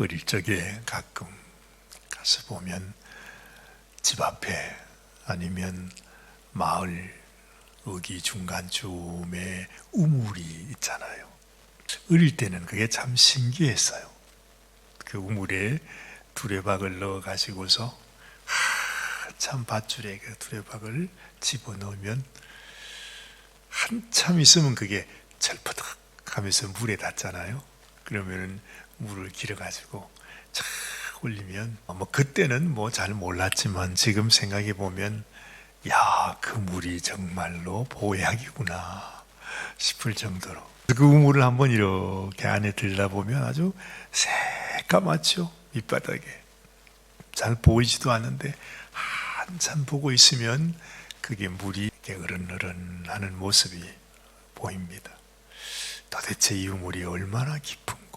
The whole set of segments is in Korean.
어릴 적에 가끔 가서 보면 집 앞에 아니면 마을 어기 중간쯤에 우물이 있잖아요. 어릴 때는 그게 참 신기했어요. 그 우물에 두레박을 넣어 가지고서 참 밧줄에 그 두레박을 집어넣으면 한참 있으면 그게 철퍼덕 하면서 물에 닿잖아요. 그러면은 물을 길어 가지고 쫙 올리면 그때는 잘 몰랐지만 지금 생각해 보면 야, 그 물이 정말로 보약이구나 싶을 정도로 그 우물을 한번 이렇게 안에 들여다보면 아주 새까맣죠. 밑바닥에 잘 보이지도 않는데 한참 보고 있으면 그게 물이 이렇게 어른어른하는 모습이 보입니다. 도대체 이 우물이 얼마나 깊은고.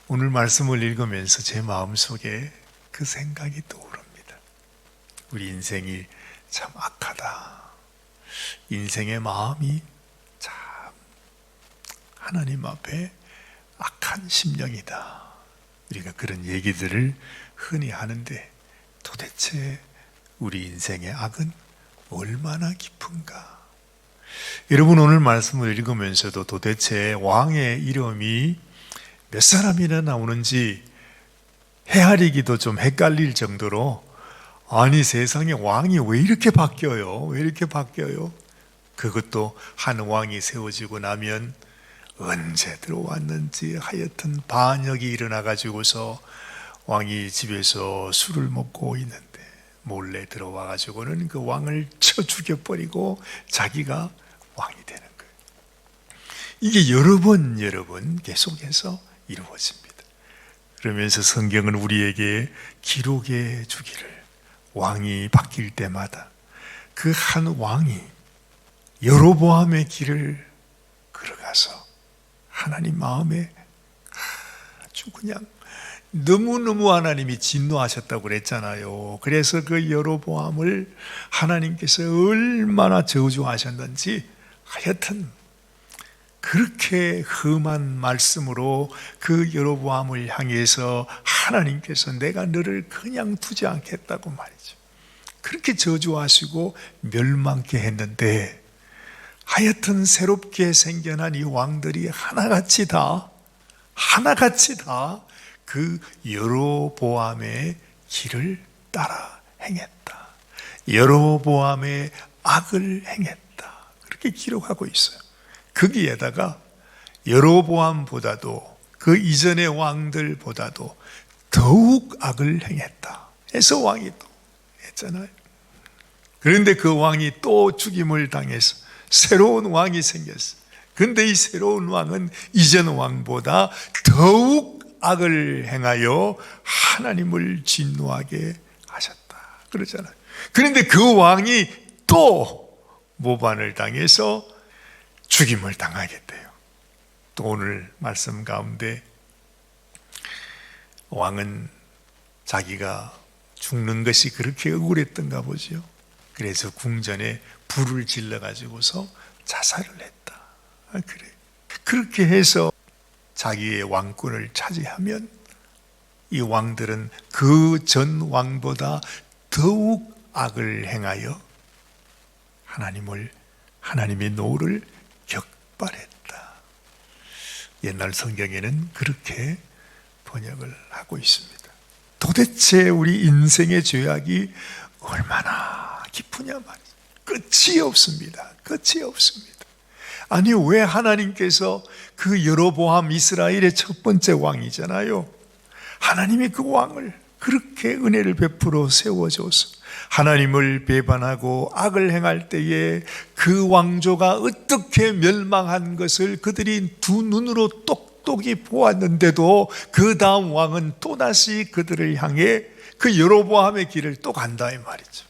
오늘 말씀을 읽으면서 제 마음속에 그 생각이 떠오릅니다. 우리 인생이 참 악하다. 인생의 마음이 참 하나님 앞에 악한 심령이다. 우리가 그런 얘기들을 흔히 하는데 도대체 우리 인생의 악은 얼마나 깊은가. 여러분, 오늘 말씀을 읽으면서도 도대체 왕의 이름이 몇 사람이나 나오는지 헤아리기도 좀 헷갈릴 정도로, 아니 세상에 왕이 왜 이렇게 바뀌어요? 왜 이렇게 바뀌어요? 그것도 한 왕이 세워지고 나면 언제 들어왔는지 하여튼 반역이 일어나 가지고서 왕이 집에서 술을 먹고 있는데 몰래 들어와 가지고는 그 왕을 쳐 죽여버리고 자기가 왕이 되는 거예요. 이게 여러 번 계속해서 이루어집니다. 그러면서 성경은 우리에게 기록해 주기를, 왕이 바뀔 때마다 그 한 왕이 여로보암의 길을 걸어가서 하나님 마음에 아주 그냥 너무너무 하나님이 진노하셨다고 그랬잖아요. 그래서 그 여로보암을 하나님께서 얼마나 저주하셨는지 하여튼 그렇게 험한 말씀으로 그 여로보암을 향해서 하나님께서 내가 너를 그냥 두지 않겠다고 말이죠. 그렇게 저주하시고 멸망케 했는데 하여튼 새롭게 생겨난 이 왕들이 하나같이 다 그 여로보암의 길을 따라 행했다. 여로보암의 악을 행했다. 그렇게 기록하고 있어요. 거기에다가 여로보암보다도 그 이전의 왕들보다도 더욱 악을 행했다 해서 왕이 또 했잖아요. 그런데 그 왕이 또 죽임을 당해서 새로운 왕이 생겼어요. 그런데 이 새로운 왕은 이전 왕보다 더욱 악을 행하여 하나님을 진노하게 하셨다 그러잖아요. 그런데 그 왕이 또 모반을 당해서 죽임을 당하게 돼요. 또 오늘 말씀 가운데 왕은 자기가 죽는 것이 그렇게 억울했던가 보죠. 그래서 궁전에 불을 질러 가지고서 자살을 했다. 그래. 그렇게 해서 자기의 왕권을 차지하면 이 왕들은 그 전 왕보다 더욱 악을 행하여 하나님의 노를 격발했다. 옛날 성경에는 그렇게 번역을 하고 있습니다. 도대체 우리 인생의 죄악이 얼마나 깊으냐 말이죠. 끝이 없습니다. 끝이 없습니다. 아니 왜 하나님께서 그 여로보암 이스라엘의 첫 번째 왕이잖아요. 하나님이 그 왕을 그렇게 은혜를 베풀어 세워줘서 하나님을 배반하고 악을 행할 때에 그 왕조가 어떻게 멸망한 것을 그들이 두 눈으로 똑똑히 보았는데도 그 다음 왕은 또다시 그들을 향해 그 여로보암의 길을 또 간다 이 말이죠.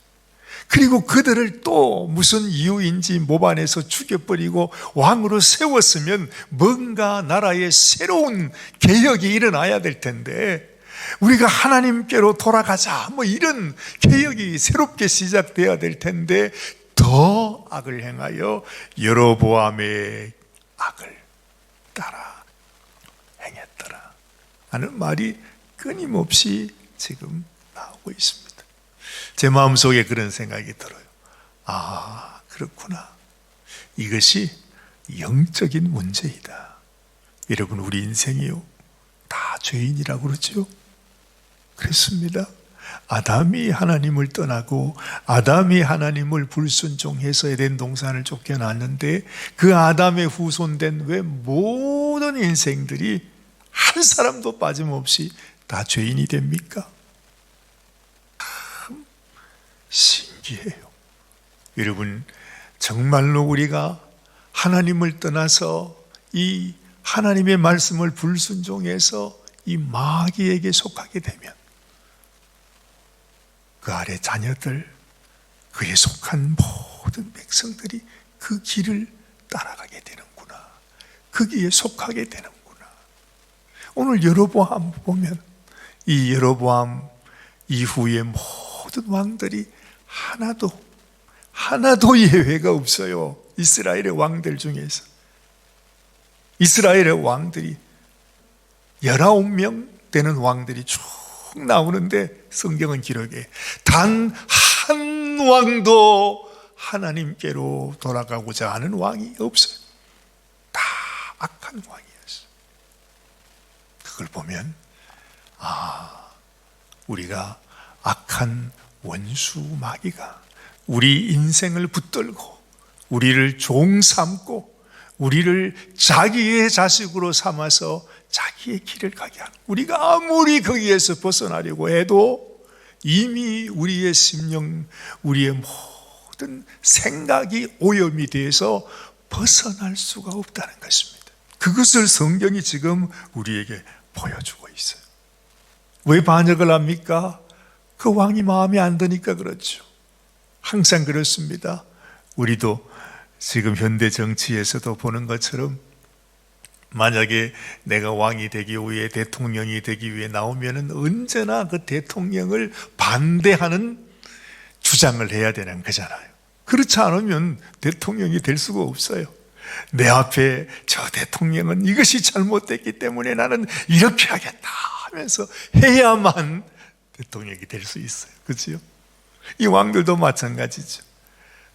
그리고 그들을 또 무슨 이유인지 모반에서 죽여버리고 왕으로 세웠으면 뭔가 나라에 새로운 개혁이 일어나야 될 텐데 우리가 하나님께로 돌아가자 이런 개혁이 새롭게 시작돼야 될 텐데 더 악을 행하여 여로보암의 악을 따라 행했더라. 하는 말이 끊임없이 지금 나오고 있습니다. 제 마음속에 그런 생각이 들어요. 아, 그렇구나. 이것이 영적인 문제이다. 여러분, 우리 인생이요, 다 죄인이라고 그러죠. 그렇습니다. 아담이 하나님을 떠나고 아담이 하나님을 불순종해서 에덴 동산을 쫓겨났는데, 그 아담의 후손된 왜 모든 인생들이 한 사람도 빠짐없이 다 죄인이 됩니까? 참 신기해요. 여러분, 정말로 우리가 하나님을 떠나서 이 하나님의 말씀을 불순종해서 이 마귀에게 속하게 되면 그 아래 자녀들, 그에 속한 모든 백성들이 그 길을 따라가게 되는구나. 거기에 속하게 되는구나. 오늘 여로보암 보면 이 여로보암 이후의 모든 왕들이 하나도 예외가 없어요. 이스라엘의 왕들 중에서 이스라엘의 왕들이 19명 되는 왕들이 쭉 나오는데, 성경은 기록에 단 한 왕도 하나님께로 돌아가고자 하는 왕이 없어요. 다 악한 왕이었어요. 그걸 보면 우리가 악한 원수 마귀가 우리 인생을 붙들고 우리를 종 삼고 우리를 자기의 자식으로 삼아서 자기의 길을 가게 하는, 우리가 아무리 거기에서 벗어나려고 해도 이미 우리의 심령, 우리의 모든 생각이 오염이 돼서 벗어날 수가 없다는 것입니다. 그것을 성경이 지금 우리에게 보여주고 있어요. 왜 반역을 합니까? 그 왕이 마음에 안 드니까 그렇죠. 항상 그렇습니다. 우리도 지금 현대 정치에서도 보는 것처럼, 만약에 내가 왕이 되기 위해, 대통령이 되기 위해 나오면은 언제나 그 대통령을 반대하는 주장을 해야 되는 거잖아요. 그렇지 않으면 대통령이 될 수가 없어요. 내 앞에 저 대통령은 이것이 잘못됐기 때문에 나는 이렇게 하겠다 하면서 해야만 대통령이 될 수 있어요. 그렇죠? 이 왕들도 마찬가지죠.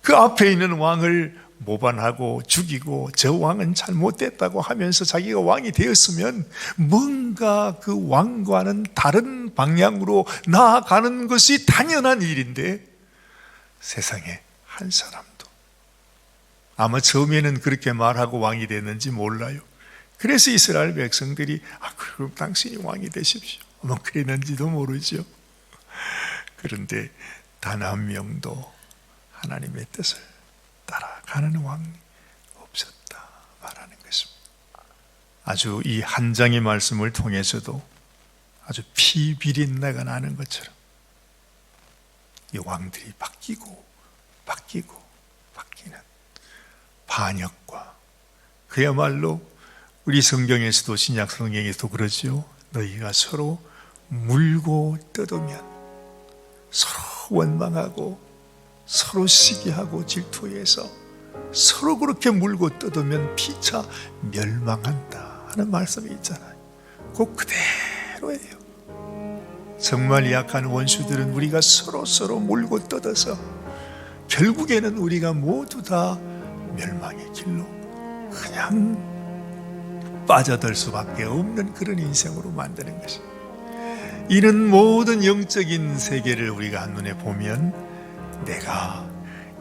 그 앞에 있는 왕을 모반하고 죽이고 저 왕은 잘못됐다고 하면서 자기가 왕이 되었으면 뭔가 그 왕과는 다른 방향으로 나아가는 것이 당연한 일인데, 세상에 한 사람도, 아마 처음에는 그렇게 말하고 왕이 됐는지 몰라요. 그래서 이스라엘 백성들이 그럼 당신이 왕이 되십시오, 아마 그랬는지도 모르죠. 그런데 단 한 명도 하나님의 뜻을 따라가는 왕이 없었다 말하는 것입니다. 아주 이 한 장의 말씀을 통해서도 아주 피비린내가 나는 것처럼 이 왕들이 바뀌는 반역과, 그야말로 우리 성경에서도, 신약 성경에서도 그러죠. 너희가 서로 물고 뜯으면 서로 원망하고 서로 시기하고 질투해서 서로 그렇게 물고 뜯으면 피차 멸망한다 하는 말씀이 있잖아요. 그 그대로예요. 정말 약한 원수들은 우리가 서로 물고 뜯어서 결국에는 우리가 모두 다 멸망의 길로 그냥 빠져들 수밖에 없는 그런 인생으로 만드는 것입니다. 이런 모든 영적인 세계를 우리가 한눈에 보면, 내가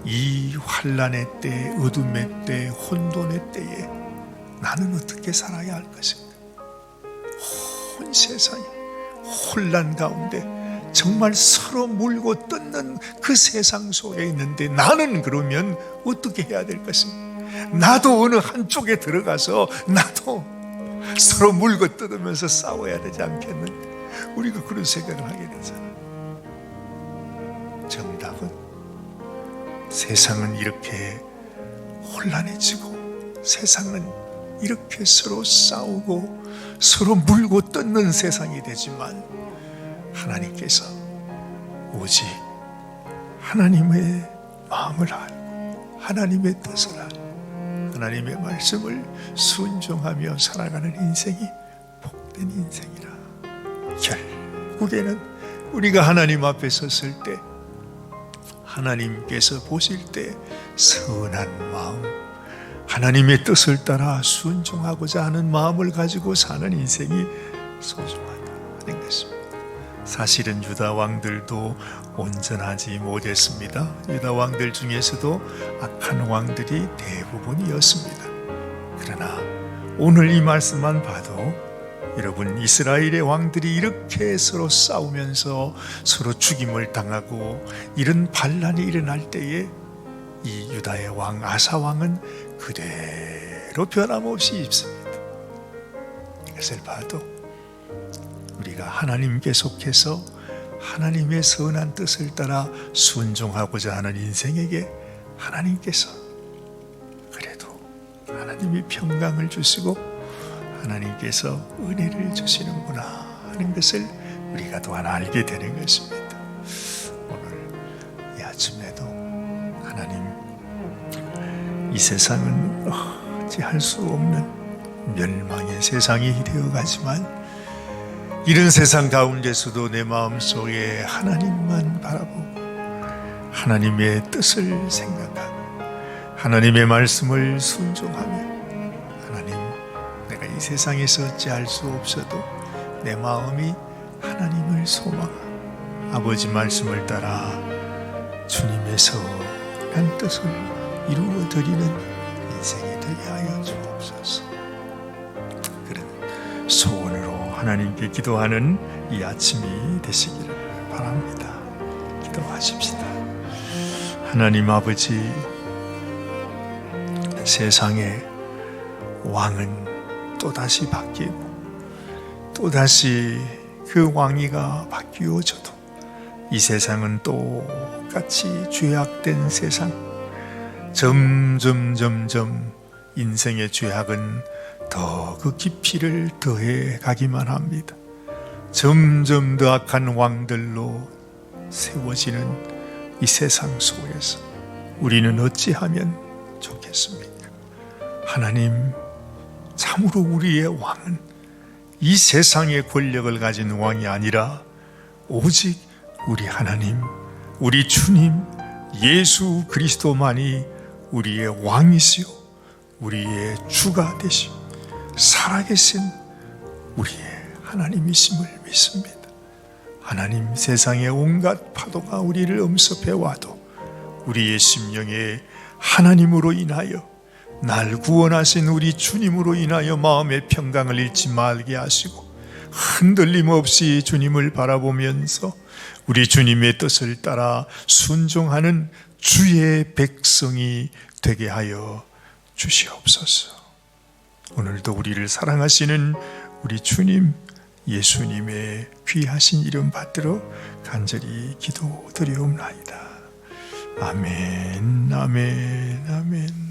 이 환난의 때, 어둠의 때, 혼돈의 때에 나는 어떻게 살아야 할 것인가? 온 세상이 혼란 가운데 정말 서로 물고 뜯는 그 세상 속에 있는데, 나는 그러면 어떻게 해야 될 것인가? 나도 어느 한쪽에 들어가서 나도 서로 물고 뜯으면서 싸워야 되지 않겠는가? 우리가 그런 생각을 하게 되잖아요. 정답은, 세상은 이렇게 혼란해지고 세상은 이렇게 서로 싸우고 서로 물고 뜯는 세상이 되지만, 하나님께서 오직 하나님의 마음을 알고 하나님의 뜻을 알고 하나님의 말씀을 순종하며 살아가는 인생이 복된 인생이라 결국에는 우리가 하나님 앞에 섰을 때 하나님께서 보실 때 선한 마음, 하나님의 뜻을 따라 순종하고자 하는 마음을 가지고 사는 인생이 소중하다는 것입니다. 사실은 유다 왕들도 온전하지 못했습니다. 유다 왕들 중에서도 악한 왕들이 대부분이었습니다. 그러나 오늘 이 말씀만 봐도 여러분, 이스라엘의 왕들이 이렇게 서로 싸우면서 서로 죽임을 당하고 이런 반란이 일어날 때에 이 유다의 왕 아사 왕은 그대로 변함없이 있습니다. 이것을 봐도 우리가 하나님께 속해서 하나님의 선한 뜻을 따라 순종하고자 하는 인생에게 하나님께서 그래도 하나님이 평강을 주시고 하나님께서 은혜를 주시는구나 하는 것을 우리가 또한 알게 되는 것입니다. 오늘 이 아침에도 하나님, 이 세상은 어찌할 수 없는 멸망의 세상이 되어가지만 이런 세상 가운데서도 내 마음속에 하나님만 바라보고 하나님의 뜻을 생각하고 하나님의 말씀을 순종하며 하나님, 내가 이 세상에서 어찌할 수 없어도 내 마음이 하나님을 소망하고 아버지 말씀을 따라 주님의 선한 뜻을 이루어 드리는 인생이 되게 하여 주옵소서. 그런 소원으로 하나님께 기도하는 이 아침이 되시기를 바랍니다. 기도하십시다. 하나님 아버지, 세상의 왕은 또다시 바뀌고 또다시 그 왕위가 바뀌어져도 이 세상은 똑같이 죄악된 세상, 점점 인생의 죄악은 더 그 깊이를 더해 가기만 합니다. 점점 더 악한 왕들로 세워지는 이 세상 속에서 우리는 어찌하면 좋겠습니까? 하나님, 참으로 우리의 왕은 이 세상의 권력을 가진 왕이 아니라 오직 우리 하나님, 우리 주님 예수 그리스도만이 우리의 왕이시요 우리의 주가 되시오 살아계신 우리의 하나님이심을 믿습니다. 하나님, 세상의 온갖 파도가 우리를 엄습해와도 우리의 심령에 하나님으로 인하여, 날 구원하신 우리 주님으로 인하여 마음의 평강을 잃지 말게 하시고 흔들림 없이 주님을 바라보면서 우리 주님의 뜻을 따라 순종하는 주의 백성이 되게 하여 주시옵소서. 오늘도 우리를 사랑하시는 우리 주님 예수님의 귀하신 이름 받들어 간절히 기도드리옵나이다. 아멘, 아멘, 아멘.